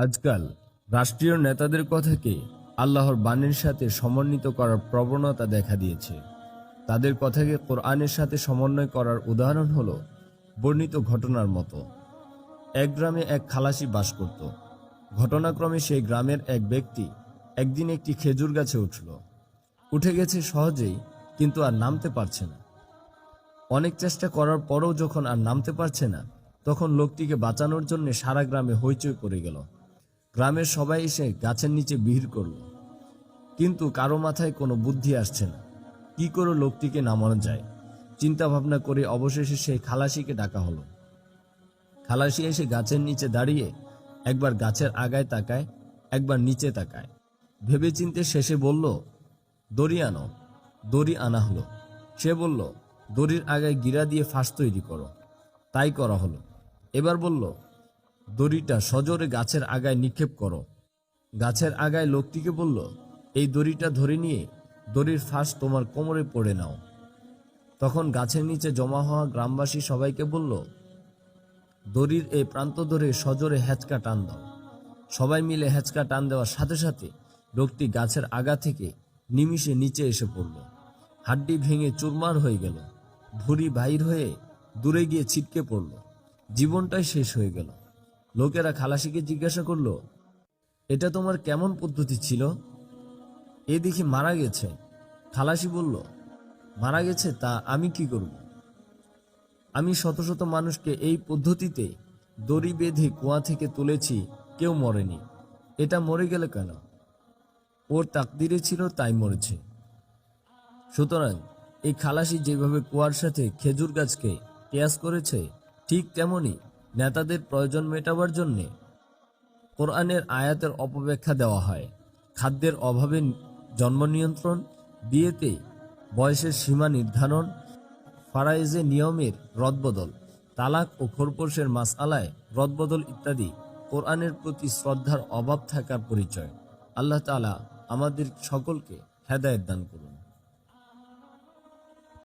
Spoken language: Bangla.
আজকাল রাষ্ট্রীয় নেতাদের কথাকে আল্লাহর বাণীর সাথে সমন্বিত করার প্রবণতা দেখা দিয়েছে। তাদের কথাকে কোরআনের সাথে সমন্বয় করার উদাহরণ হলো বর্ণিত ঘটনার মতো। এক গ্রামে এক খালাসি বাস করত। ঘটনাক্রমে সেই গ্রামের এক ব্যক্তি একদিন একটি খেজুর গাছে উঠে গেছে সহজেই, কিন্তু আর নামতে পারছে না। অনেক চেষ্টা করার পরও যখন আর নামতে পারছে না, তখন লোকটিকে বাঁচানোর জন্য সারা গ্রামে হইচই পড়ে গেল। গ্রামের সবাই এসে গাছের নিচে ভিড় করল, কিন্তু কারো মাথায় কোনো বুদ্ধি আসছে না কি করে লোকটিকে নামানো যায়। চিন্তা ভাবনা করে অবশেষে সেই খালাসিকে ডাকা হলো। খালাসি এসে গাছের নিচে দাঁড়িয়ে একবার গাছের আগায় তাকায়, একবার নিচে তাকায়। ভেবেচিন্তে শেষে বলল, দড়ি আনো। দড়ি আনা হলো। সে বলল, দড়ির আগায় গিরা দিয়ে ফাঁস তৈরি করো। তাই করা হলো। এবার বলল, দড়িটা সজোরে গাছের আগায় নিক্ষেপ করো। গাছের আগায় লোকটিকে বলল, এই দড়িটা ধরে নিয়ে দড়ির ফাঁস তোমার কোমরে পড়ে নাও। তখন গাছের নিচে জমা হওয়া গ্রামবাসী সবাইকে বলল, দড়ির এই প্রান্ত ধরে সজোরে হ্যাচকা টান দাও। সবাই মিলে হ্যাচকা টান দেওয়ার সাথে সাথে লোকটি গাছের আগা থেকে নিমিষে নিচে এসে পড়ল। হাড্ডি ভেঙে চুরমার হয়ে গেল। ভুঁড়ি বাহির হয়ে দূরে গিয়ে ছিটকে পড়ল। জীবনটাই শেষ হয়ে গেল। লোকেরা খালাসিকে জিজ্ঞাসা করল, এটা তোমার কেমন পদ্ধতি ছিল? এ দেখি মারা গেছে। খালাসি বলল, মারা গেছে তা আমি কি করব? আমি শত শত মানুষকে এই পদ্ধতিতে দড়ি বেঁধে কুয়া থেকে তুলেছি, কেউ মরেনি। এটা মরে গেল কেন? ওর তাকদিরে ছিল তাই মরেছে। সুতরাং এই খালাসি যেভাবে কুয়ার সাথে খেজুর গাছকে কেয়াস করেছে, ঠিক তেমনি নেতাদের প্রয়োজন মেটাবার জন্যে কোরআনের আয়াতের অপব্যাখ্যা দেওয়া হয়। খাদ্যের অভাবে জন্ম নিয়ন্ত্রণ, বিয়েতে বয়সের সীমা নির্ধারণ, ফারায়েজে নিয়মের রদবদল, তালাক ও খোরপোশের মাসআলায় রদবদল ইত্যাদি কোরআনের প্রতি শ্রদ্ধার অভাব থাকার পরিচয়। আল্লাহ তাআলা আমাদের সকলকে হেদায়েত দান করুন।